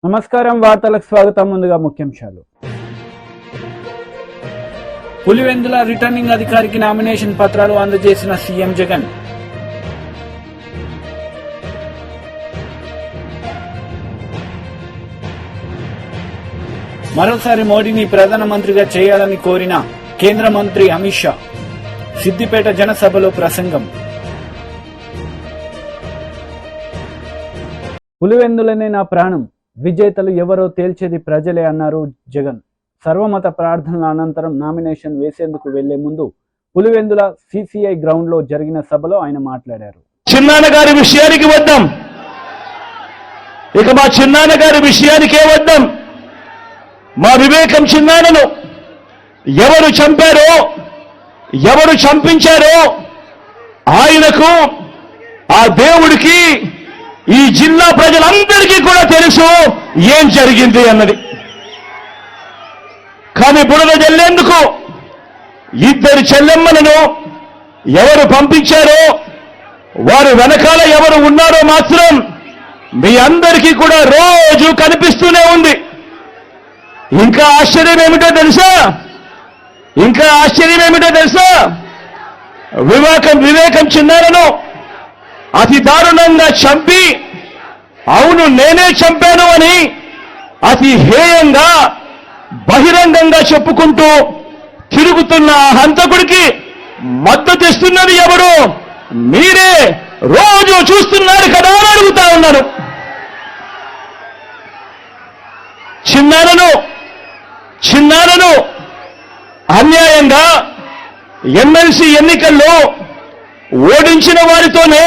నమస్కారం వార్తలకు స్వాగతం. ముందుగా ముఖ్యాంశాలు. పులివెందుల రిటర్నింగ్ అధికారికి నామినేషన్ పత్రాలు అందజేసిన సీఎం జగన్. మరోసారి మోడీని ప్రధానమంత్రిగా చేయాలని కోరిన కేంద్ర మంత్రి అమిత్ షా. సిద్దిపేట జనసభలో ప్రసంగం. పులివెందులనే నా ప్రాణం, విజేతలు ఎవరో తేల్చేది ప్రజలే అన్నారు జగన్. సర్వమత ప్రార్థనల అనంతరం నామినేషన్ వేసేందుకు వెళ్లే ముందు పులివెందుల సిసిఐ గ్రౌండ్ లో జరిగిన సభలో ఆయన మాట్లాడారు. చిన్నాన్న గారి విషయానికి వద్దాం. ఇక మా చిన్నాన్న గారి విషయానికే వద్దాం. మా వివేకం చిన్నాన్నను ఎవరు చంపారో, ఎవరు చంపించారో ఆయనకు, ఆ దేవుడికి, ఈ జిల్లా ప్రజలందరికీ కూడా తెలుసు ఏం జరిగింది అన్నది. కానీ బురద జల్లేందుకు ఇద్దరు చెల్లెమ్మలను ఎవరు పంపించారో, వారు వెనకాల ఎవరు ఉన్నారో మాత్రం మీ అందరికీ కూడా రోజు కనిపిస్తూనే ఉంది. ఇంకా ఆశ్చర్యం ఏమిటో తెలుసా? వివేకం చిన్నారను అతి దారుణంగా చంపి, అవును నేనే చంపాను అని అతి హేయంగా బహిరంగంగా చెప్పుకుంటూ తిరుగుతున్న ఆ హంతకుడికి మద్దతు ఇస్తున్నది ఎవరు? మీరే రోజు చూస్తున్నారు కదా అని అడుగుతా ఉన్నాను. చిన్నారను అన్యాయంగా ఎమ్మెల్సీ ఎన్నికల్లో ఓడించిన వారితోనే,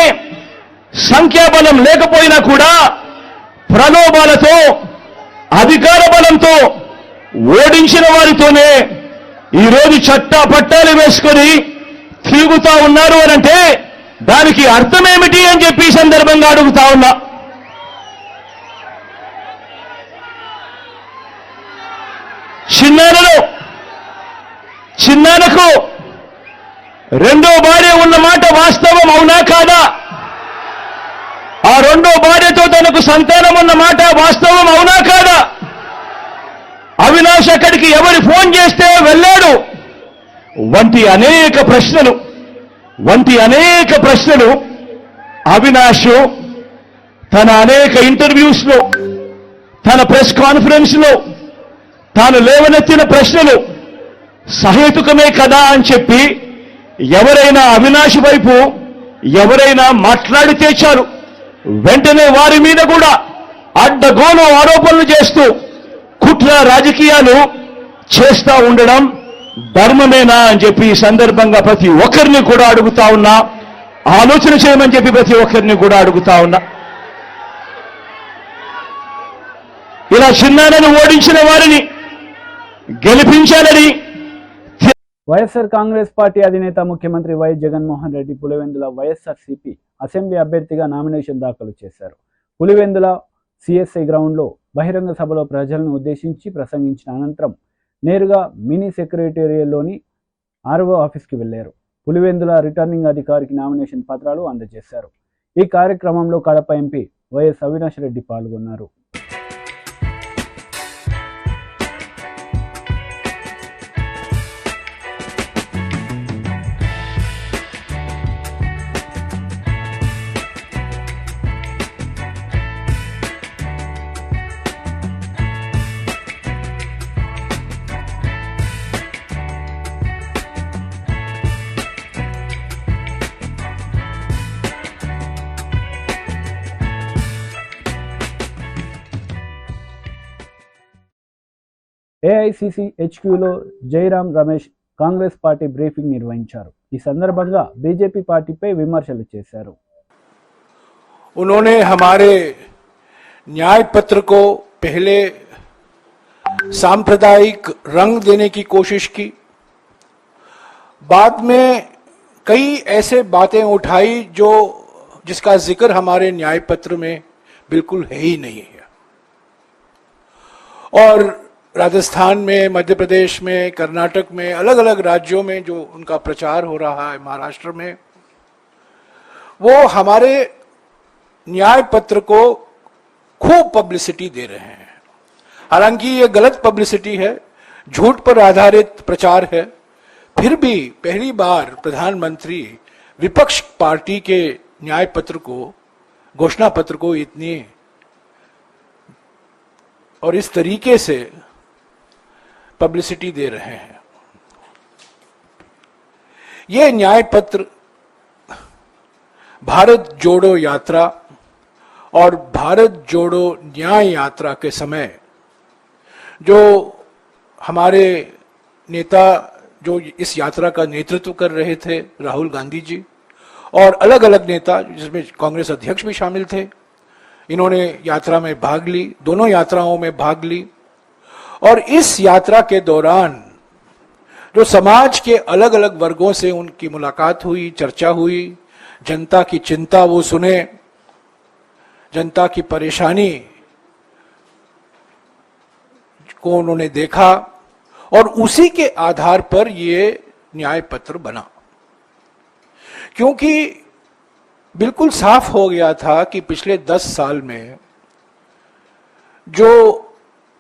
సంఖ్యాబలం లేకపోయినా కూడా ప్రలోభాలతో, అధికార బలంతో ఓడించిన వారితోనే ఈరోజు చట్టా పట్టాలు వేసుకొని తిరుగుతా ఉన్నారు అనంటే దానికి అర్థమేమిటి అని చెప్పి ఈ సందర్భంగా అడుగుతా ఉన్నా. చిన్నానకు రెండో భార్య ఉన్న మాట వాస్తవం అవునా కాదా? ఆ రెండో భార్యతో తనకు సంతానం ఉన్న మాట వాస్తవం అవునా కాదా? అవినాష్ అక్కడికి ఎవరు ఫోన్ చేస్తే వెళ్ళాడు వంటి అనేక ప్రశ్నలు అవినాష్ తన అనేక ఇంటర్వ్యూస్ లో, తన ప్రెస్ కాన్ఫరెన్స్ లో తాను లేవనెత్తిన ప్రశ్నలు సహేతుకమే కదా అని చెప్పి ఎవరైనా అవినాష్ వైపు ఎవరైనా మాట్లాడితే చాలు వెంటనే వారి మీద కూడా అడ్డగోలు ఆరోపణలు చేస్తూ కుట్ర రాజకీయాలు చేస్తా ఉండడం ధర్మమేనా అని చెప్పి ఈ సందర్భంగా ప్రతి ఒక్కరిని కూడా అడుగుతా ఉన్నా. ఆలోచన చేయమని చెప్పి ప్రతి ఒక్కరిని కూడా అడుగుతా ఉన్నా. ఇలా చిన్నాన్నను ఓడించిన వారిని గెలిపించాలని వైఎస్ఆర్ కాంగ్రెస్ పార్టీ అధినేత ముఖ్యమంత్రి వైఎస్ జగన్మోహన్ రెడ్డి పులివెందుల వైఎస్ఆర్సీపీ అసెంబ్లీ అభ్యర్థిగా నామినేషన్ దాఖలు చేశారు. పులివెందుల సిఎస్ఐ గ్రౌండ్లో బహిరంగ సభలో ప్రజలను ఉద్దేశించి ప్రసంగించిన అనంతరం నేరుగా మినీ సెక్రటేరియల్లోని ఆర్ఓ ఆఫీస్కి వెళ్లారు. పులివెందుల రిటర్నింగ్ అధికారికి నామినేషన్ పత్రాలు అందజేశారు. ఈ కార్యక్రమంలో కడప ఎంపీ వైఎస్ అవినాష్ రెడ్డి పాల్గొన్నారు. ఏఐసిసి హెచ్క్యూలో జైరాం రమేష్ కాంగ్రెస్ పార్టీ బ్రీఫింగ్ నిర్వహించారు. ఈ సందర్భంగా బీజేపీ పార్టీపై విమర్శలు చేశారు. उन्होंने हमारे न्याय पत्र को पहले सांप्रदायिक रंग देने की कोशिश की, बाद में कई ऐसे बातें उठाई जिसका जिक्र हमारे न्याय पत्र में बिल्कुल है ही नहीं है. और राजस्थान में, मध्य प्रदेश में, कर्नाटक में, अलग अलग राज्यों में जो उनका प्रचार हो रहा है, महाराष्ट्र में, वो हमारे न्याय पत्र को खूब पब्लिसिटी दे रहे हैं. हालांकि ये गलत पब्लिसिटी है, झूठ पर आधारित प्रचार है, फिर भी पहली बार प्रधानमंत्री विपक्ष पार्टी के न्याय पत्र को, घोषणा पत्र को इतनी और इस तरीके से पब्लिसिटी दे रहे हैं। ये न्याय पत्र भारत जोड़ो यात्रा और भारत जोड़ो न्याय यात्रा के समय जो हमारे नेता जो इस यात्रा का नेतृत्व कर रहे थे, राहुल गांधी जी, और अलग अलग नेता जिसमें कांग्रेस अध्यक्ष भी शामिल थे, इन्होंने यात्रा में भाग ली, दोनों यात्राओं में भाग ली। और इस यात्रा के दौरान जो समाज के अलग अलग वर्गों से उनकी मुलाकात हुई, चर्चा हुई, जनता की चिंता वो सुने, जनता की परेशानी को उन्होंने देखा और उसी के आधार पर ये न्याय पत्र बना। क्योंकि बिल्कुल साफ हो गया था कि पिछले 10 साल में जो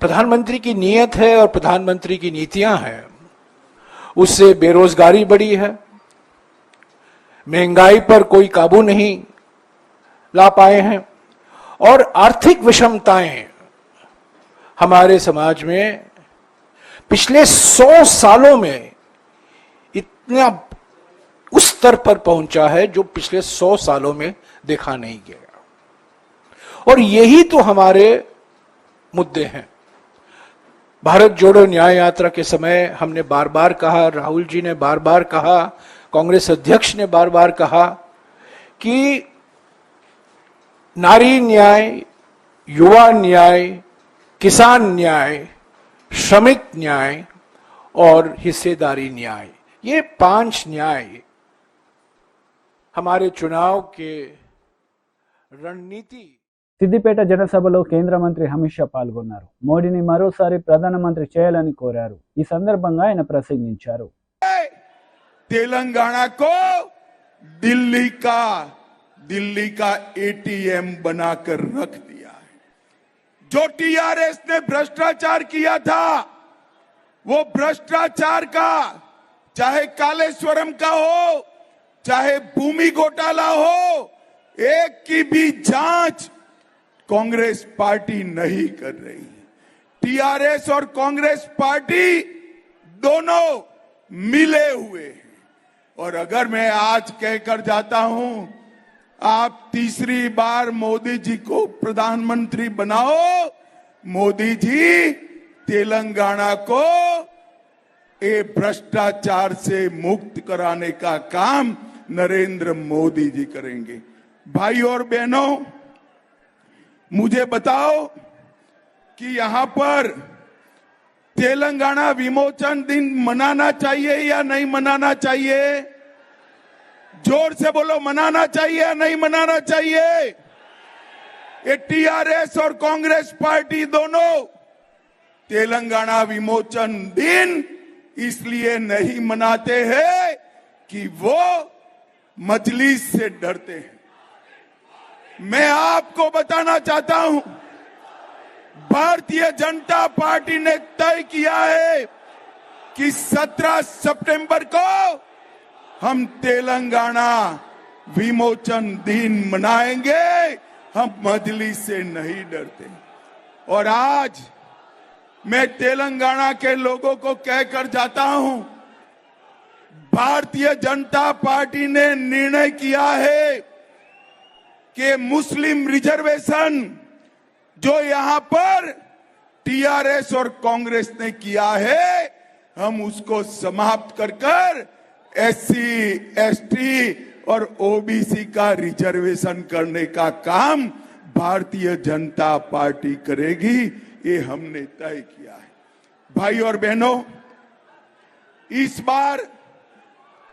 प्रधानमंत्री की नीयत है और प्रधानमंत्री की नीतियां हैं, उससे बेरोजगारी बढ़ी है, महंगाई पर कोई काबू नहीं ला पाए हैं और आर्थिक विषमताएं हमारे समाज में पिछले 100 सालों में इतना उस स्तर पर पहुंचा है जो पिछले 100 सालों में देखा नहीं गया। और यही तो हमारे मुद्दे हैं। भारत जोड़ो न्याय यात्रा के समय हमने बार बार कहा, राहुल जी ने बार बार कहा, कांग्रेस अध्यक्ष ने बार बार कहा कि नारी न्याय, युवा न्याय, किसान न्याय, श्रमिक न्याय और हिस्सेदारी न्याय, ये 5 न्याय हमारे चुनाव के रणनीति। సిద్దిపేట జనసభలో కేంద్ర మంత్రి అమిత్ షా పాల్గొన్నారు. మోడీని మరోసారి ప్రధానమంత్రి చేయాలని కోరారు. ఈ సందర్భంగా ఆయన ప్రసంగించారు. तेलंगाना को दिल्ली का एटीएम बनाकर रख दिया है। जो टीआरएस ने भ्रष्टाचार किया था, वो भ्रष्टाचार का, चाहे कालेश्वरम का हो, चाहे भूमि घोटाला हो, एक की भी जांच कांग्रेस पार्टी नहीं कर रही। टीआरएस और कांग्रेस पार्टी दोनों मिले हुए हैं। और अगर मैं आज कहकर जाता हूं, आप तीसरी बार मोदी जी को प्रधानमंत्री बनाओ, मोदी जी तेलंगाना को ये भ्रष्टाचार से मुक्त कराने का काम नरेंद्र मोदी जी करेंगे। भाई और बहनों, मुझे बताओ कि यहां पर तेलंगाना विमोचन दिन मनाना चाहिए या नहीं मनाना चाहिए? जोर से बोलो, मनाना चाहिए या नहीं मनाना चाहिए? ये टीआरएस और कांग्रेस पार्टी दोनों तेलंगाना विमोचन दिन इसलिए नहीं मनाते हैं कि वो मजलिस से डरते हैं। मैं आपको बताना चाहता हूं, भारतीय जनता पार्टी ने तय किया है कि 17 सितंबर को हम तेलंगाना विमोचन दिन मनाएंगे, हम मजलिस से नहीं डरते। और आज मैं तेलंगाना के लोगों को कहकर जाता हूं, भारतीय जनता पार्टी ने निर्णय किया है कि मुस्लिम रिजर्वेशन जो यहां पर टीआरएस और कांग्रेस ने किया है, हम उसको समाप्त कर एससी, एसटी और ओबीसी का रिजर्वेशन करने का काम भारतीय जनता पार्टी करेगी। ये हमने तय किया है। भाई और बहनों, इस बार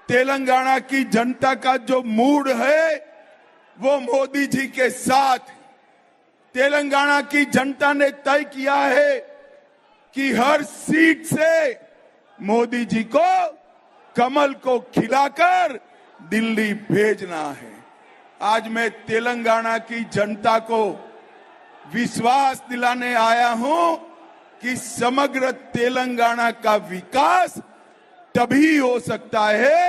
तेलंगाना की जनता का जो मूड है वो मोदी जी के साथ। तेलंगाना की जनता ने तय किया है कि हर सीट से मोदी जी को कमल को खिलाकर दिल्ली भेजना है। आज मैं तेलंगाना की जनता को विश्वास दिलाने आया हूं कि समग्र तेलंगाना का विकास तभी हो सकता है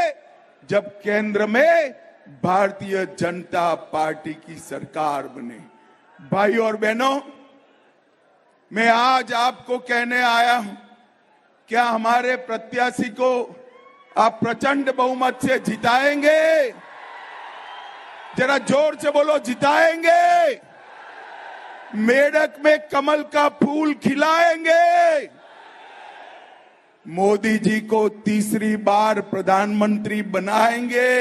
जब केंद्र में भारतीय जनता पार्टी की सरकार बने। भाई और बहनों, मैं आज आपको कहने आया हूं, क्या हमारे प्रत्याशी को आप प्रचंड बहुमत से जिताएंगे? जरा जोर से बोलो, जिताएंगे? मेढक में कमल का फूल खिलाएंगे? मोदी जी को तीसरी बार प्रधानमंत्री बनाएंगे?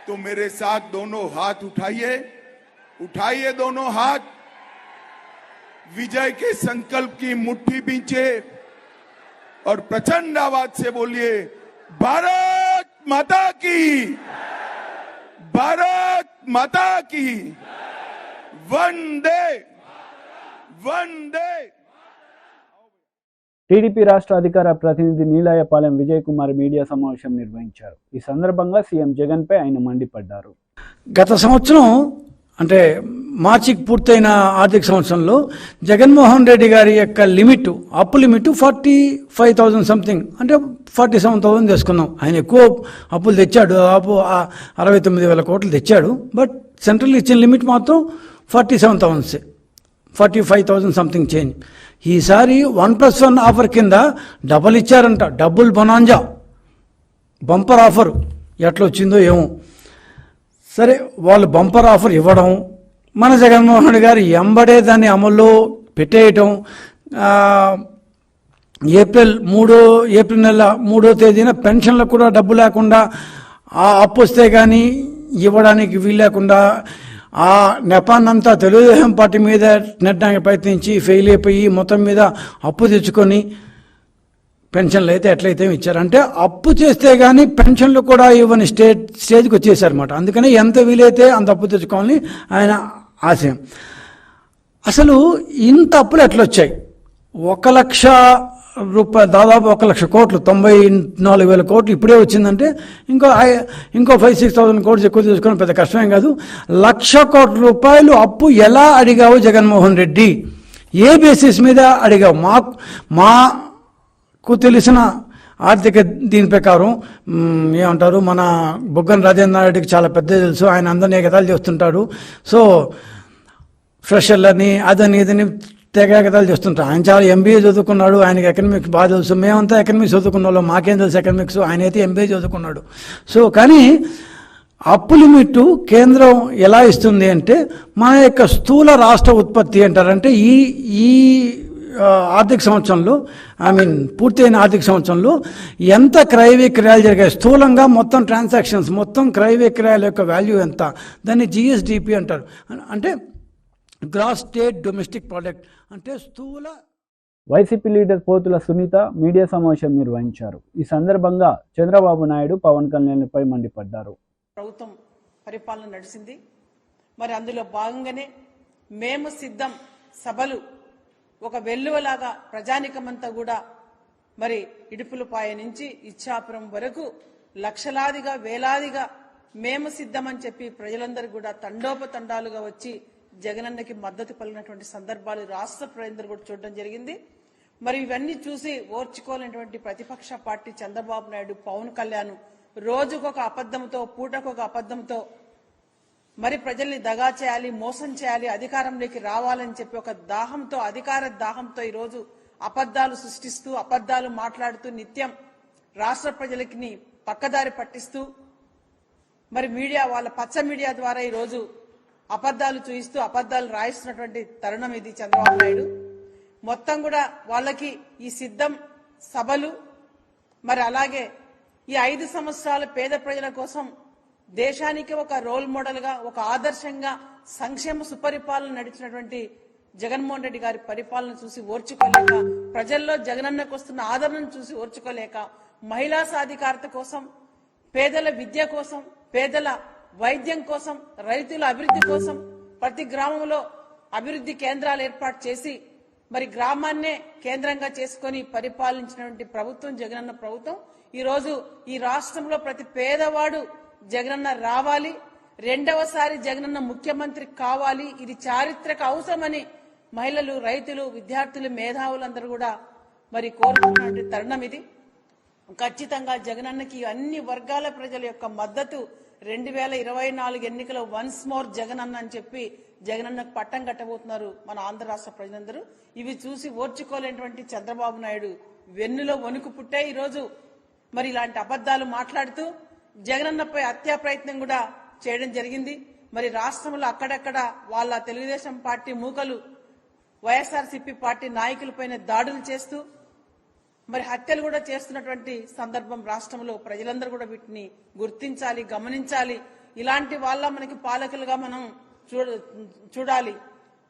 तो मेरे साथ दोनों हाथ उठाइए, उठाइए दोनों हाथ, विजय के संकल्प की मुट्ठी बींचे और प्रचंड आवाज से बोलिए, भारत माता की, भारत माता की, वंदे वंदे। టీడీపీ రాష్ట్ర అధికార ప్రతినిధి నీలాయపాలెం విజయ్ కుమార్ మీడియా సమావేశం నిర్వహించారు. ఈ సందర్భంగా సీఎం జగన్ పై ఆయన మండిపడ్డారు. గత సంవత్సరం అంటే మార్చికి పూర్తయిన ఆర్థిక సంవత్సరంలో జగన్మోహన్ రెడ్డి గారి యొక్క లిమిట్, అప్పు లిమిట్ 45,000 సంథింగ్, అంటే 47,000 తీసుకున్నాం. ఆయన ఎక్కువ అప్పులు తెచ్చాడు, దాదాపు 69,000 కోట్లు తెచ్చాడు. బట్ సెంట్రల్ ఇచ్చిన లిమిట్ మాత్రం 47,000, 45,000 సంథింగ్ చేంజ్. ఈసారి 1+1 ఆఫర్ కింద డబల్ ఇచ్చారంట, డబుల్ బొనాంజా బంపర్ ఆఫర్. ఎట్లా వచ్చిందో ఏమో. సరే, వాళ్ళు బంపర్ ఆఫర్ ఇవ్వడం, మన జగన్మోహన్ రెడ్డి గారు ఎంబడే దాన్ని అమల్లో పెట్టేయటం. ఏప్రిల్ నెల 3వ తేదీన పెన్షన్లకు కూడా డబ్బు లేకుండా, ఆ అప్పు వస్తే కానీ ఇవ్వడానికి వీలు లేకుండా ఆ నెపాన్నంతా తెలుగుదేశం పార్టీ మీద నెట్టడానికి ప్రయత్నించి ఫెయిల్ అయిపోయి మొత్తం మీద అప్పు తెచ్చుకొని పెన్షన్లు అయితే ఎట్లయితే ఇచ్చారంటే, అప్పు చేస్తే కానీ పెన్షన్లు కూడా ఇవ్వని స్టేజ్కి వచ్చేసారన్నమాట. అందుకని ఎంత వీలైతే అంత అప్పు తెచ్చుకోవాలని ఆయన ఆశయం. అసలు ఇంత అప్పులు ఎట్లా వచ్చాయి? 1,00,000 రూపాయలు, దాదాపు 1,00,000 కోట్లు, 94,000 కోట్లు ఇప్పుడే వచ్చిందంటే ఇంకో 5,000-6,000 కోట్లు ఎక్కువ తెచ్చుకోవడం పెద్ద కష్టమేం కాదు. 1,00,000 కోట్ల రూపాయలు అప్పు ఎలా అడిగావు జగన్మోహన్ రెడ్డి? ఏ బేసిస్ మీద అడిగావు? మాకు తెలిసిన ఆర్థిక దీని ప్రకారం ఏమంటారు, మన బుగ్గన రాజేంద్ర రెడ్డికి చాలా పెద్ద తెలుసు, ఆయన అందరినీ ఎగతాళి చేస్తుంటాడు. సో ఫ్రెషర్లని అదని ఇదని తెగతాలు చేస్తుంటారు. ఆయన చాలా ఎంబీఏ చదువుకున్నాడు, ఆయనకి ఎకనామిక్స్ బాగా తెలుసు. మేమంతా ఎకనామిక్స్ చదువుకున్న వాళ్ళు, మాకేం తెలుసు ఎకనామిక్స్, ఆయన అయితే ఎంబీఏ చదువుకున్నాడు. సో కానీ అప్పు లిమిట్ కేంద్రం ఎలా ఇస్తుంది అంటే, మన యొక్క స్థూల రాష్ట్ర ఉత్పత్తి అంటారంటే ఈ ఆర్థిక సంవత్సరంలో, పూర్తయిన ఆర్థిక సంవత్సరంలో ఎంత క్రయ విక్రయాలు జరిగాయి, స్థూలంగా మొత్తం ట్రాన్సాక్షన్స్, మొత్తం క్రయ విక్రయాల యొక్క వాల్యూ ఎంత, దాన్ని జిఎస్డిపి అంటారు. అంటే గ్రాస్ స్టేట్ డొమెస్టిక్ ప్రోడక్ట్, అంటే స్థూల. వైసీపీ లీడర్ పోతుల సునీత మీడియా సమావేశం నిర్వహించారు. ఈ సందర్భంగా చంద్రబాబు నాయుడు పవన్ కళ్యాణ్పై మండిపడ్డారు. ప్రభుత్వం పరిపాలన నడిచింది, మరి అందులో భాగంగానే మేము సిద్ధం సభలు ఒక వెల్లువలాగా ప్రజానికమంతా కూడా మరి ఇడుపులపాయ నుంచి ఇచ్చాపురం వరకు లక్షలాదిగా వేలాదిగా మేము సిద్ధమని చెప్పి ప్రజలందరూ కూడా తండోపతండాలుగా వచ్చి జగనన్నకి మద్దతు పలికినటువంటి సందర్భాలు రాష్ట్ర ప్రజలందరూ కూడా చూడడం జరిగింది. మరి ఇవన్నీ చూసి ఓర్చుకోలేనటువంటి ప్రతిపక్ష పార్టీ చంద్రబాబు నాయుడు, పవన్ కళ్యాణ్ రోజుకొక అబద్ధంతో, పూటకొక అబద్ధంతో మరి ప్రజల్ని దగా చేయాలి, మోసం చేయాలి, అధికారంలోకి రావాలని చెప్పి ఒక దాహంతో, అధికార దాహంతో ఈరోజు అబద్దాలు సృష్టిస్తూ, అబద్దాలు మాట్లాడుతూ, నిత్యం రాష్ట్ర ప్రజలకి పక్కదారి పట్టిస్తూ, మరి మీడియా, వాళ్ళ పచ్చ మీడియా ద్వారా ఈరోజు అబద్దాలు చూయిస్తూ అబద్దాలు రాయిస్తున్నటువంటి తరుణం ఇది చంద్రబాబు నాయుడు. మొత్తం కూడా వాళ్ళకి ఈ సిద్ధం సభలు, మరి అలాగే ఈ 5 సంవత్సరాల పేద ప్రజల కోసం దేశానికి ఒక రోల్ మోడల్ గా, ఒక ఆదర్శంగా సంక్షేమ సుపరిపాలన నడిచినటువంటి జగన్మోహన్ రెడ్డి గారి పరిపాలన చూసి ఓర్చుకోలేక, ప్రజల్లో జగనన్నకు వస్తున్న ఆదరణను చూసి ఓర్చుకోలేక, మహిళా సాధికారత కోసం, పేదల విద్య కోసం, పేదల వైద్యం కోసం, రైతుల అభివృద్ధి కోసం ప్రతి గ్రామంలో అభివృద్ధి కేంద్రాలు ఏర్పాటు చేసి మరి గ్రామాన్నే కేంద్రంగా చేసుకుని పరిపాలించినటువంటి ప్రభుత్వం జగనన్న ప్రభుత్వం. ఈ రోజు ఈ రాష్ట్రంలో ప్రతి పేదవాడు జగనన్న రావాలి, రెండవసారి జగనన్న ముఖ్యమంత్రి కావాలి, ఇది చారిత్రక అవసరమని మహిళలు, రైతులు, విద్యార్థులు, మేధావులందరూ కూడా మరి కోరుతున్నటువంటి తరుణం ఇది. ఖచ్చితంగా జగనన్నకి అన్ని వర్గాల ప్రజల యొక్క మద్దతు 2024 ఎన్నికల వన్స్ మోర్ జగనన్న అని చెప్పి జగనన్నకు పట్టం కట్టబోతున్నారు మన ఆంధ్ర రాష్ట్ర ప్రజలందరూ. ఇవి చూసి ఓర్చుకోలేనటువంటి చంద్రబాబు నాయుడు వెన్నులో వణుకు పుట్టే ఈరోజు మరి ఇలాంటి అబద్దాలు మాట్లాడుతూ జగనన్నపై హత్యా ప్రయత్నం కూడా చేయడం జరిగింది. మరి రాష్ట్రంలో అక్కడక్కడ వాళ్ళ తెలుగుదేశం పార్టీ మూకలు వైఎస్ఆర్సీపీ పార్టీ నాయకులపైన దాడులు చేస్తూ మరి హత్యలు కూడా చేస్తున్నటువంటి సందర్భం రాష్ట్రంలో ప్రజలందరూ కూడా వీటిని గుర్తించాలి, గమనించాలి. ఇలాంటి వాళ్ళ మనకి పాలకులుగా మనం చూడాలి.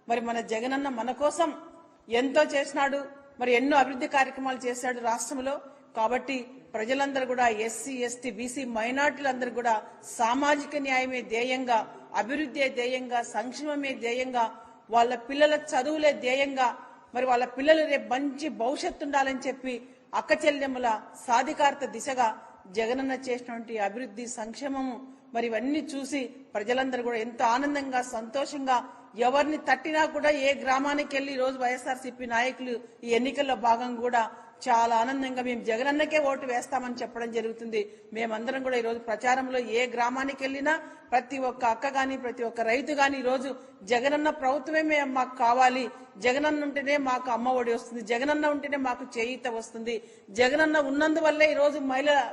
మరి మన జగనన్న మన కోసం ఎంతో చేసినాడు, మరి ఎన్నో అభివృద్ధి కార్యక్రమాలు చేశాడు రాష్ట్రంలో. కాబట్టి ప్రజలందరూ కూడా ఎస్సీ, ఎస్టీ, బీసీ, మైనార్టీలందరూ కూడా సామాజిక న్యాయమే ధ్యేయంగా, అభివృద్ధి ధ్యేయంగా, సంక్షేమమే ధ్యేయంగా, వాళ్ళ పిల్లల చదువులే ధ్యేయంగా, మరి వాళ్ళ పిల్లలు రేపు మంచి భవిష్యత్తు ఉండాలని చెప్పి అక్క చెల్లెమ్మల సాధికారత దిశగా జగనన్న చేసినటువంటి అభివృద్ధి, సంక్షేమము మరి ఇవన్నీ చూసి ప్రజలందరూ కూడా ఎంతో ఆనందంగా, సంతోషంగా, ఎవరిని తట్టినా కూడా ఏ గ్రామానికి వెళ్లి ఈ రోజు వైఎస్ఆర్సీపీ నాయకులు ఈ ఎన్నికల్లో భాగంగా కూడా చాలా ఆనందంగా మేము జగనన్నకే ఓటు వేస్తామని చెప్పడం జరుగుతుంది. మేమందరం కూడా ఈ రోజు ప్రచారంలో ఏ గ్రామానికి వెళ్ళినా ప్రతి ఒక్క అక్క గాని, ప్రతి ఒక్క రైతు గాని ఈ రోజు జగనన్న ప్రభుత్వమే మాకు కావాలి, జగనన్న ఉంటేనే మాకు అమ్మ ఒడి వస్తుంది, జగనన్న ఉంటేనే మాకు చేయూత వస్తుంది, జగనన్న ఉన్నందువల్లే ఈ రోజు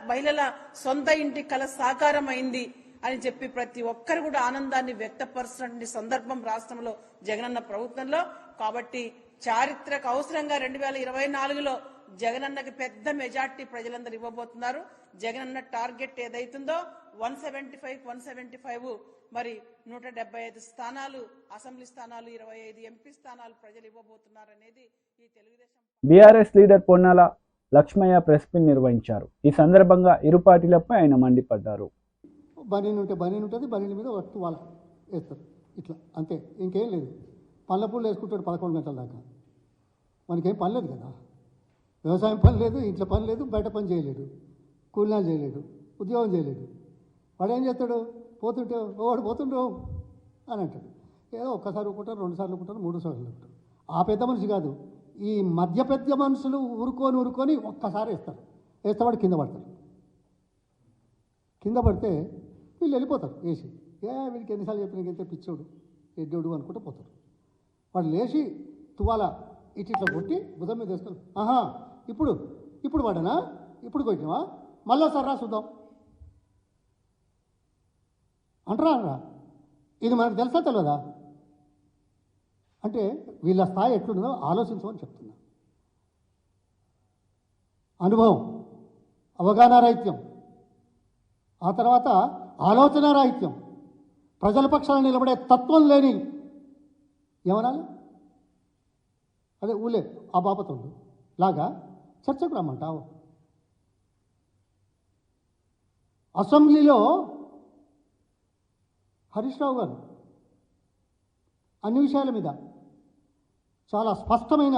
మహిళల సొంత ఇంటి కల సాకారం అయింది అని చెప్పి ప్రతి ఒక్కరు కూడా ఆనందాన్ని వ్యక్తపరుస్తున్న సందర్భం రాష్ట్రంలో జగనన్న ప్రభుత్వంలో. కాబట్టి చారిత్రక అవసరంగా 2024లో జగనన్నకి పెద్ద మెజార్టీ ప్రజలందరూ ఇవ్వబోతున్నారు. జగనన్న టార్గెట్ ఏదైతుందో 175 మరి 175 స్థానాలు అసెంబ్లీ స్థానాలు, 25 ఎంపీ స్థానాలు ప్రజలు ఇవ్వబోతున్నారు అనేది ఈ Telugu Desam. BRS leader Ponnala Lakshmaiah press meet నిర్వహించారు. ఈ సందర్భంగా ఇరు పార్టీలపై ఆయన మండిపడ్డారు. బనీన్ ఉంటుంది, బనీన్ మీద వాళ్ళ వేస్తారు, ఇట్లా అంతే, ఇంకేం లేదు. పళ్ళ పూలు వేసుకుంటాడు 11 గంటల దాకా. మనకేం పని లేదు కదా, వ్యవసాయం పని లేదు, ఇంట్లో పని లేదు, బయట పని చేయలేడు, కూలినాలు చేయలేడు, ఉద్యోగం చేయలేడు. వాడు ఏం చేస్తాడు, పోతుంటే వాడు పోతుండో అని అంటాడు. ఏదో ఒక్కసారి ఊరుకుంటారు, 2 సార్లు ఊరుకుంటారు, 3 సార్లు ఊరుకుంటారు. ఆ పెద్ద మనిషి కాదు, ఈ మధ్య పెద్ద మనుషులు ఊరుకొని ఒక్కసారి వేస్తే వాడు కింద పడతాడు. కింద పడితే వీళ్ళు వెళ్ళిపోతారు వేసి. వీడికి ఎన్నిసార్లు చెప్పినాకైతే పిచ్చోడు, ఎడ్డోడు అనుకుంటూ పోతారు. వాడు లేచి తువాల ఇట్లా కొట్టి బుధం మీద వేసుకొని, ఇప్పుడు వాడనా, ఇప్పుడు కొట్టినవా, మళ్ళీ సర్రా చూద్దాం అంటారా? ఇది మనకు తెలుసా తెలియదా? అంటే వీళ్ళ స్థాయి ఎట్లుందో ఆలోచించమని చెప్తున్నా. అనుభవం, అవగాహన రాహిత్యం, ఆ తర్వాత ఆలోచన రాహిత్యం, ప్రజల పక్షాన నిలబడే తత్వం లేని ఏమనాలి, అదే ఊలే ఆ బాపతుడు లాగా చర్చకు రమ్మంటావు. అసెంబ్లీలో హరీష్ రావు గారు అన్ని విషయాల మీద చాలా స్పష్టమైన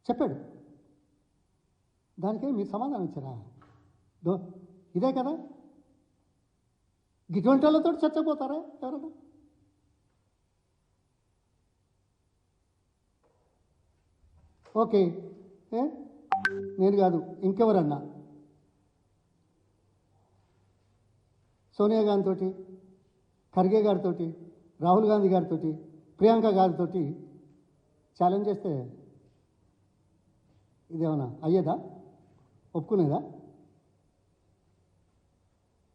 చెప్పాడు. దానికే మీరు సమాధానం ఇచ్చారా? ఇదే కదా, ఇటువంటి వాళ్ళతో చర్చపోతారా ఎవరైనా? ఓకే, నేను కాదు ఇంకెవరన్నా సోనియా గాంధీతో, ఖర్గే గారితో, రాహుల్ గాంధీ గారితో, ప్రియాంక గారితో ఛాలెంజ్ చేస్తే ఇదేమన్నా అయ్యేదా, ఒప్పుకునేదా?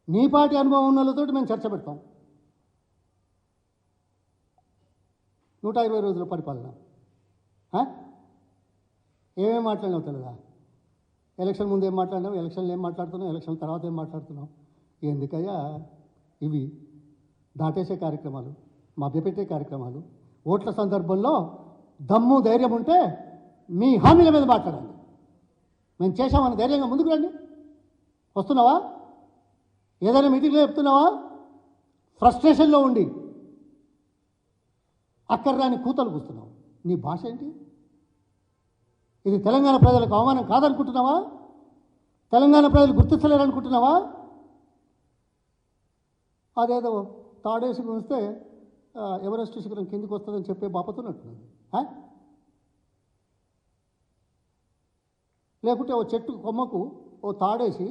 నీ పార్టీ అనుభవం ఉన్న వాళ్ళతో మేము చర్చ పెడతాం. 120 రోజుల పరిపాలన ఏమేమి మాట్లాడినావు తెలియదా? ఎలక్షన్ ముందు ఏం మాట్లాడినావు, ఎలక్షన్లు ఏం మాట్లాడుతున్నావు, ఎలక్షన్ తర్వాత ఏం మాట్లాడుతున్నావు? ఎందుకయ్యా ఇవి దాటేసే కార్యక్రమాలు, మభ్యపెట్టే కార్యక్రమాలు? ఓట్ల సందర్భంలో దమ్ము ధైర్యం ఉంటే మీ హామీల మీద మాట్లాడండి. మేము చేశామని ధైర్యంగా ముందుకు రండి. వస్తున్నావా? ఏదైనా మీటింగ్లో చెప్తున్నావా? ఫ్రస్ట్రేషన్లో ఉండి అక్కర్రాని కూతలు కూస్తున్నావు. నీ భాష ఏంటి? ఇది తెలంగాణ ప్రజలకు అవమానం కాదనుకుంటున్నావా? తెలంగాణ ప్రజలు గుర్తించలేరనుకుంటున్నావా? అదేదో తాడేసి ఉంచితే ఎవరెస్ట్ శిఖరం కిందికి వస్తుందని చెప్పే బాపతున్నట్టున్నది. లేకుంటే ఓ చెట్టు కొమ్మకు ఓ తాడేసి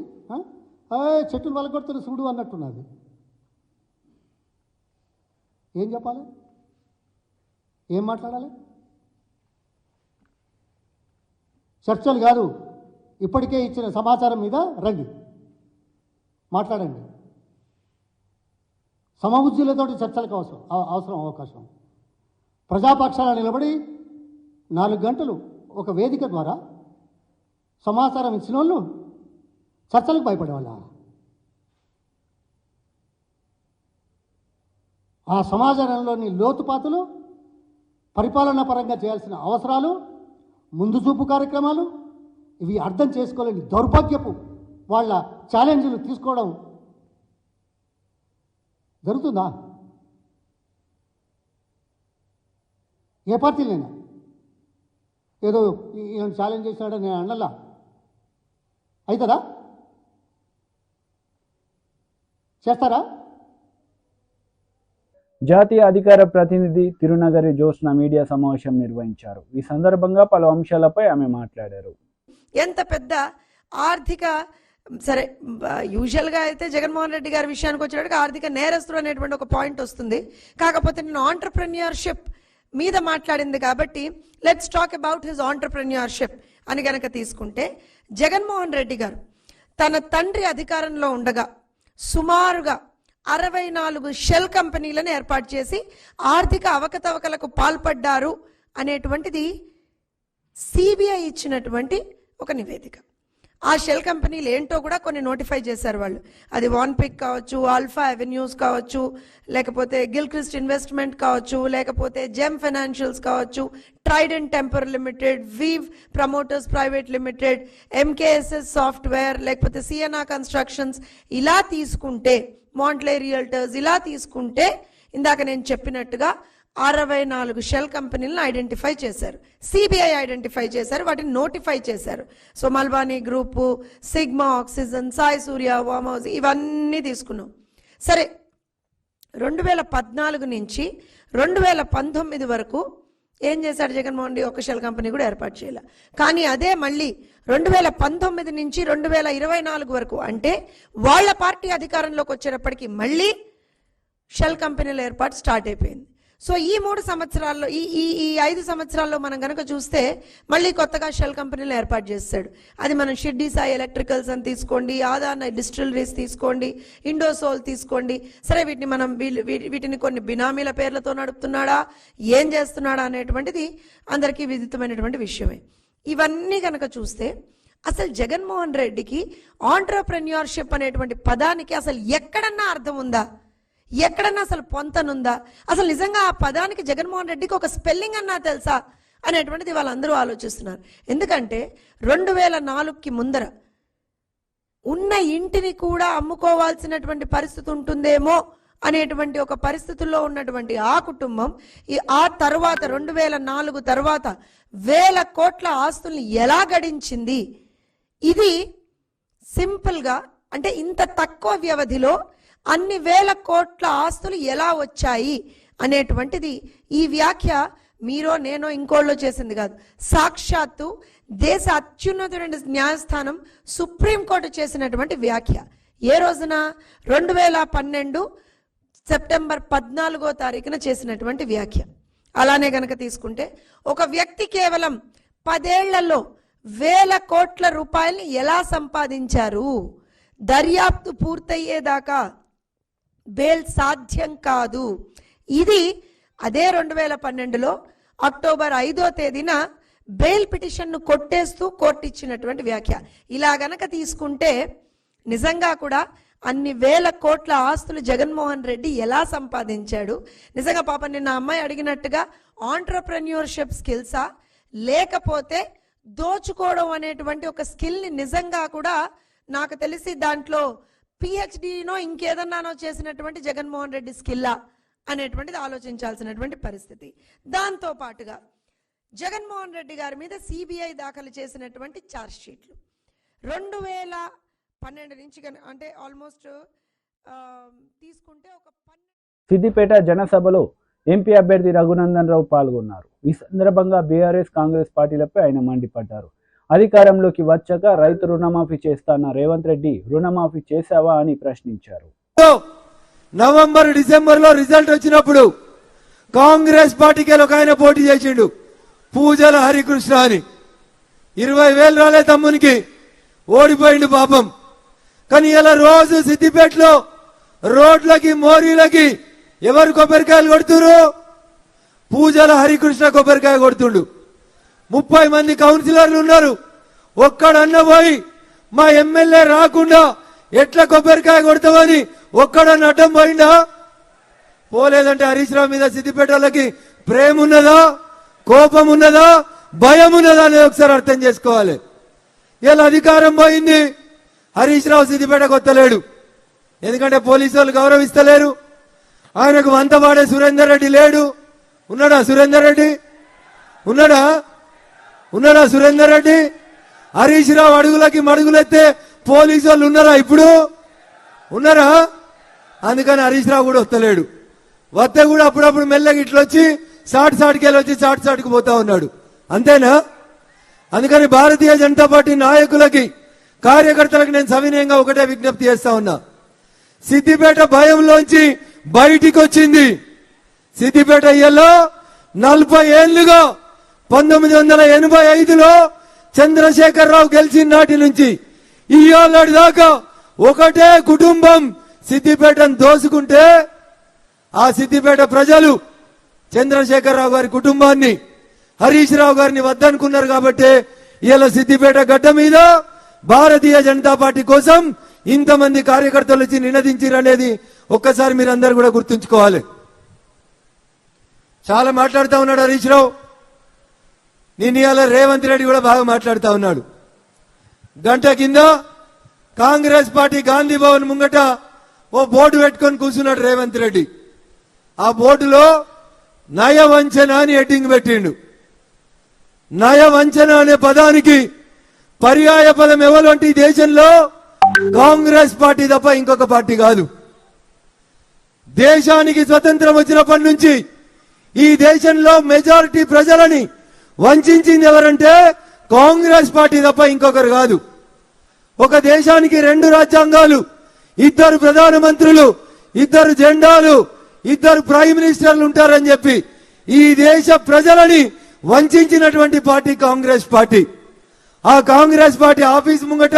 చెట్టును వలగొడుతున్న శివుడు అన్నట్టున్నది. ఏం చెప్పాలి, ఏం మాట్లాడాలి? చర్చలు కాదు, ఇప్పటికే ఇచ్చిన సమాచారం మీద రండి, మాట్లాడండి. సమబుద్ధులతో చర్చలకు అవసరం అవకాశం. ప్రజాపక్షాలు నిలబడి 4 గంటలు ఒక వేదిక ద్వారా సమాచారం ఇచ్చిన వాళ్ళు చర్చలకు భయపడేవాళ్ళ? ఆ సమాజంలోని లోతుపాతులు, పరిపాలనా పరంగా చేయాల్సిన అవసరాలు, ముందు చూపు కార్యక్రమాలు ఇవి అర్థం చేసుకోలేని దౌర్భాగ్యపు వాళ్ళ ఛాలెంజ్లు తీసుకోవడం జరుగుతుందా? ఏ పార్టీలైనా ఏదో ఈయన ఛాలెంజ్ చేసినాడని నేను అన్నలా అవుతుందా? చేస్తారా? జాతీయ అధికార ప్రతినిధి తిరునగరి జోస్న మీడియా సమావేశం నిర్వహించారు. ఈ సందర్భంగా పలు అంశాలపై ఆమె మాట్లాడారు. ఎంత పెద్ద ఆర్థిక సరే యూజువల్గా అయితే జగన్మోహన్ రెడ్డి గారి విషయానికి వచ్చేటప్పుడు ఆర్థిక నేరస్తుడు అనేటువంటి ఒక పాయింట్ వస్తుంది. కాకపోతే నేను ఆంటర్ప్రెన్యూర్షిప్ మీద మాట్లాడింది కాబట్టి let's talk about his entrepreneurship అని గనక తీసుకుంటే, జగన్మోహన్ రెడ్డి గారు తన తండ్రి అధికారంలో ఉండగా సుమారుగా 64 షెల్ కంపెనీలను ఏర్పాటు చేసి ఆర్థిక అవకతవకలకు పాల్పడ్డారు అనేటువంటిది సిబిఐ ఇచ్చినటువంటి ఒక నివేదిక. ఆ షెల్ కంపెనీలు ఏంటో కూడా కొన్ని నోటిఫై చేశారు వాళ్ళు. అది వాన్పిక్ కావచ్చు, ఆల్ఫా అవెన్యూస్ కావచ్చు, లేకపోతే గిల్క్రిస్ట్ ఇన్వెస్ట్మెంట్ కావచ్చు, లేకపోతే జెమ్ ఫైనాన్షియల్స్ కావచ్చు, Trident temper limited, Weave promoters private limited, MKSS software, లేకపోతే సిఎన్ఆర్ కన్స్ట్రక్షన్స్, ఇలా తీసుకుంటే మాంట్లే రియల్టర్స్, ఇలా తీసుకుంటే ఇందాక నేను చెప్పినట్టుగా 64 షెల్ కంపెనీలను ఐడెంటిఫై చేశారు. సిబిఐ ఐడెంటిఫై చేశారు, వాటిని నోటిఫై చేశారు. సో మల్బానీ group, Sigma oxygen, Sai Surya, వామ్ హౌస్ ఇవన్నీ తీసుకున్నాం. సరే, 2014 నుంచి 2019 వరకు ఏం చేశాడు జగన్మోహన్ రెడ్డి? ఒక షెల్ కంపెనీ కూడా ఏర్పాటు చేయాలి. కానీ అదే మళ్ళీ 2019 నుంచి 2024 వరకు, అంటే వాళ్ళ పార్టీ అధికారంలోకి వచ్చేటప్పటికి మళ్ళీ షెల్ కంపెనీల ఏర్పాటు స్టార్ట్ అయిపోయింది. సో ఈ 3 సంవత్సరాల్లో ఈ 5 సంవత్సరాల్లో మనం కనుక చూస్తే మళ్ళీ కొత్తగా షెల్ కంపెనీలు ఏర్పాటు చేస్తాడు. అది మనం షిర్డీ సాయి ఎలక్ట్రికల్స్ అని తీసుకోండి, ఆదాన డిస్టిలరీస్ తీసుకోండి, ఇండోసోల్ తీసుకోండి. సరే, వీటిని మనం వీటిని కొన్ని బినామీల పేర్లతో నడుపుతున్నాడా, ఏం చేస్తున్నాడా అనేటువంటిది అందరికీ విదితమైనటువంటి విషయమే. ఇవన్నీ కనుక చూస్తే అసలు జగన్మోహన్ రెడ్డికి ఆంటర్ప్రెన్యూర్షిప్ అనేటువంటి పదానికి అసలు ఎక్కడన్నా అర్థం ఉందా? ఎక్కడన్నా అసలు పొంతనుందా? అసలు నిజంగా ఆ పదానికి జగన్మోహన్ రెడ్డికి ఒక స్పెల్లింగ్ అన్నా తెలుసా అనేటువంటిది వాళ్ళందరూ ఆలోచిస్తున్నారు. ఎందుకంటే 2004కి ముందర ఉన్న ఇంటిని కూడా అమ్ముకోవాల్సినటువంటి పరిస్థితి ఉంటుందేమో అనేటువంటి ఒక పరిస్థితుల్లో ఉన్నటువంటి ఆ కుటుంబం ఆ తర్వాత 2004 తర్వాత 1000 కోట్ల ఆస్తుల్ని ఎలా గడించింది? ఇది సింపుల్గా అంటే ఇంత తక్కువ వ్యవధిలో అన్ని 1000 కోట్ల ఆస్తులు ఎలా వచ్చాయి అనేటువంటిది ఈ వ్యాఖ్య మీరో నేనో ఇంకోళ్ళో చేసింది కాదు. సాక్షాత్తు దేశ అత్యున్నతమైన న్యాయస్థానం సుప్రీంకోర్టు చేసినటువంటి వ్యాఖ్య. ఏ రోజున? 2012 సెప్టెంబర్ 14వ తారీఖున చేసినటువంటి వ్యాఖ్య. అలానే గనక తీసుకుంటే ఒక వ్యక్తి కేవలం 10 ఏళ్లలో 1000 కోట్ల రూపాయల్ని ఎలా సంపాదించారు? దర్యాప్తు పూర్తయ్యేదాకా బెయిల్ సాధ్యం కాదు. ఇది అదే 2012లో అక్టోబర్ 5వ తేదీన బెయిల్ పిటిషన్ను కొట్టేస్తూ కోర్టు ఇచ్చినటువంటి వ్యాఖ్య. ఇలా గనక తీసుకుంటే నిజంగా కూడా అన్ని 1000 కోట్ల ఆస్తులు జగన్మోహన్ రెడ్డి ఎలా సంపాదించాడు? నిజంగా పాపం నిన్న అమ్మాయి అడిగినట్టుగా ఆంటర్ప్రెన్యూర్షిప్ స్కిల్సా, లేకపోతే దోచుకోవడం అనేటువంటి ఒక స్కిల్ని నిజంగా కూడా నాకు తెలిసి దాంట్లో పిహెచ్డినో ఇంకేదన్నానో చేసినటువంటి జగన్మోహన్ రెడ్డి స్కిల్లా అనేటువంటిది ఆలోచించాల్సినటువంటి పరిస్థితి. దాంతో పాటుగా జగన్మోహన్ రెడ్డి గారి మీద సిబిఐ దాఖలు చేసినటువంటి ఛార్జ్ షీట్లు 2012 నుంచి అంటే ఆల్మోస్ట్ తీసుకుంటే ఒక సిద్దిపేట జనసభలో ఎంపీ అభ్యర్థి రఘునందన్ రావు పాల్గొన్నారు. ఈ సందర్భంగా బీఆర్ఎస్ కాంగ్రెస్ పార్టీలపై ఆయన మండిపడ్డారు. అధికారంలోకి వచ్చాక రైతు రుణమాఫీ చేస్తాన్న రేవంత్ రెడ్డి రుణమాఫీ చేశావా అని ప్రశ్నించారు. నవంబర్ డిసెంబర్ లో రిజల్ట్ వచ్చినప్పుడు కాంగ్రెస్ పార్టీకి ఒక ఆయన పోటీ చేసిండు, పూజల హరికృష్ణ అని. 20,000 రాలే తమ్మునికి, ఓడిపోయిండు పాపం. కానీ ఇలా రోజు సిద్దిపేటలో రోడ్లకి మోరీలకి ఎవరు కొబ్బరికాయలు కొడుతురు? పూజల హరికృష్ణ కొబ్బరికాయ కొడుతుండు. 30 మంది కౌన్సిలర్లు ఉన్నారు. ఒక్కడన్న పోయి మా ఎమ్మెల్యే రాకుండా ఎట్లా కొబ్బరికాయ కొడతామని ఒక్కడన్న అడ్డం పోయిందా? పోలేదంటే హరీష్ రావు మీద సిద్దిపేట వాళ్ళకి ప్రేమ ఉన్నదా, కోపం ఉన్నదా, భయం ఉన్నదా అనేది ఒకసారి అర్థం చేసుకోవాలి. ఇలా అధికారం పోయింది, హరీష్ రావు సిద్దిపేటకు వస్తలేడు. ఎందుకంటే పోలీసు వాళ్ళు గౌరవిస్తలేరు. ఆయనకు వంత వాడే సురేందర్ రెడ్డి లేడు. ఉన్నాడా సురేందర్ రెడ్డి? ఉన్నాడా? సురేందర్ రెడ్డి? హరీష్ రావు అడుగులకి మడుగులెత్తే పోలీసు వాళ్ళు ఉన్నారా? ఇప్పుడు ఉన్నారా? అందుకని హరీష్ రావు కూడా వస్తలేడు. వస్తే కూడా అప్పుడప్పుడు మెల్లగా ఇట్లా వచ్చి సాటికి వెళ్ళి వచ్చి సాటికి పోతా ఉన్నాడు. అంతేనా? అందుకని భారతీయ జనతా పార్టీ నాయకులకి, కార్యకర్తలకు నేను సవినయంగా ఒకటే విజ్ఞప్తి చేస్తా ఉన్నా. సిద్దిపేట భయంలోంచి బయటికి వచ్చింది. సిద్దిపేట ఇయ్యలో 40 ఏళ్లుగా 1985లో చంద్రశేఖరరావు గెలిచిన నాటి నుంచి ఇయ్యాలటి దాకా ఒకటే కుటుంబం సిద్దిపేటను దోసుకుంటే ఆ సిద్దిపేట ప్రజలు చంద్రశేఖరరావు గారి కుటుంబాన్ని, హరీష్ రావు గారిని వద్దనుకున్నారు. కాబట్టి ఇలా సిద్దిపేట గడ్డ మీద భారతీయ జనతా పార్టీ కోసం ఇంతమంది కార్యకర్తలు వచ్చి నినదించారనేది ఒక్కసారి మీరందరూ కూడా గుర్తుంచుకోవాలి. చాలా మాట్లాడుతూ ఉన్నాడు హరీష్ రావు. నేను ఇవాళ రేవంత్ రెడ్డి కూడా బాగా మాట్లాడుతూ ఉన్నాడు. గంట కింద కాంగ్రెస్ పార్టీ గాంధీ భవన్ ముంగట ఓ బోర్డు పెట్టుకొని కూర్చున్నాడు రేవంత్ రెడ్డి. ఆ బోర్డులో నయవంచన అని హెడ్డింగ్ పెట్టిండు. నయవంచన అనే పదానికి పర్యాయ పదం ఎవరంటే ఈ దేశంలో కాంగ్రెస్ పార్టీ తప్ప ఇంకొక పార్టీ కాదు. దేశానికి స్వతంత్రం వచ్చినప్పటి నుంచి ఈ దేశంలో మెజారిటీ ప్రజలని వంచింది ఎవరంటే కాంగ్రెస్ పార్టీ తప్ప ఇంకొకరు కాదు. ఒక దేశానికి 2 రాజ్యాంగాలు, 2 ప్రధానమంత్రులు, 2 జెండాలు, 2 ప్రైమ్ మినిస్టర్లు ఉంటారని చెప్పి ఈ దేశ ప్రజలని వంచినటువంటి పార్టీ కాంగ్రెస్ పార్టీ. ఆ కాంగ్రెస్ పార్టీ ఆఫీస్ ముంగట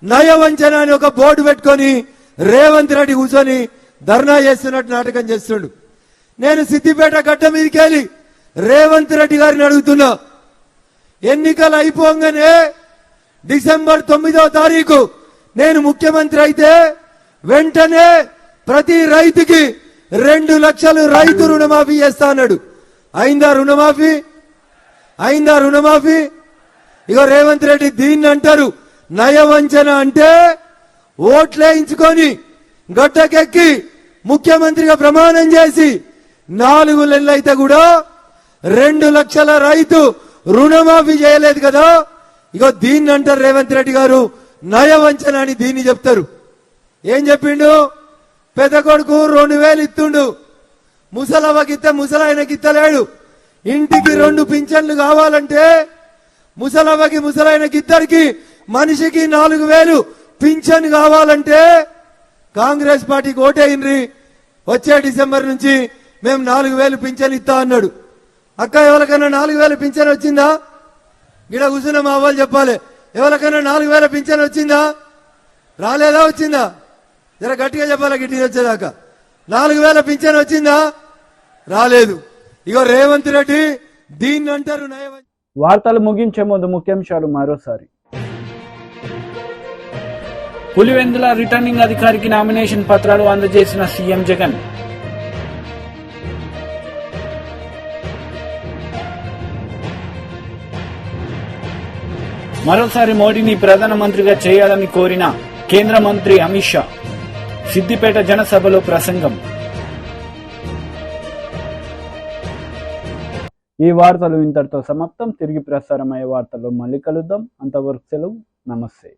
నయవంచన అని ఒక బోర్డు పెట్టుకొని రేవంత్ రెడ్డి కూర్చొని ధర్నా చేస్తున్నట్టు నాటకం చేస్తుండు. నేను సిద్దిపేట గడ్డ మీదకి వెళ్ళి రేవంత్ రెడ్డి గారిని అడుగుతున్నా, ఎన్నికలు అయిపోగానే డిసెంబర్ 9వ తారీఖు నేను ముఖ్యమంత్రి అయితే వెంటనే ప్రతి రైతుకి 2 లక్షలు రైతు రుణమాఫీ చేస్తా అన్నాడు. అయిందా రుణమాఫీ? ఇగో రేవంత్ రెడ్డి దీన్ని అంటారు నయవంచన. అంటే ఓట్లేయించుకొని గడ్డకెక్కి ముఖ్యమంత్రిగా ప్రమాణం చేసి 4 నెలలు అయితే కూడా 2 లక్షల రైతు రుణమాఫీ చేయలేదు కదా. ఇగో దీన్ని అంటారు రేవంత్ రెడ్డి గారు నయవంచన అని దీన్ని చెప్తారు. ఏం చెప్పిండు? పెద్ద కొడుకు 2,000 ఇస్తుండు, ముసలవ్వకిస్తే ముసలాయనకి ఇస్తలేడు. ఇంటికి 2 పింఛన్లు కావాలంటే ముసలవ్వకి ముసలాయనకి ఇద్దరికి మనిషికి 4,000 పింఛన్ కావాలంటే కాంగ్రెస్ పార్టీకి ఓటేయండి, వచ్చే డిసెంబర్ నుంచి మేము 4,000 పింఛన్ ఇస్తా అన్నాడు. అక్క ఎవరికైనా 4,000 పింఛన్ వచ్చిందా? గిడ కూర్చున్న మా వాళ్ళు చెప్పాలి, ఎవరికైనా 4,000 పింఛన్ వచ్చిందా? రాలేదా? వచ్చిందా? జర గట్టిగా చెప్పాలి, గిట్టిగా వచ్చేదాకా. 4,000 పింఛన్ వచ్చిందా? రాలేదు. ఇగో రేవంత్ రెడ్డి దీన్ని అంటారు నయవంచన. వార్తలు ముగించే ముందు ముఖ్యాంశాలు మరోసారి. పులివెందుల రిటర్నింగ్ అధికారికి నామినేషన్ పత్రాలు అందజేసిన సీఎం జగన్. మరోసారి మోడీని ప్రధానమంత్రిగా చేయాలని కోరిన కేంద్ర మంత్రి అమిత్ షా. సిద్దిపేట జనసభలో ప్రసంగం. ఈ వార్తలు ఇంతటితో సమాప్తం. తిరిగి ప్రసారమయ్యే వార్తల్లో మళ్ళీ కలుద్దాం. అంతవరకు సెలవు. నమస్తే.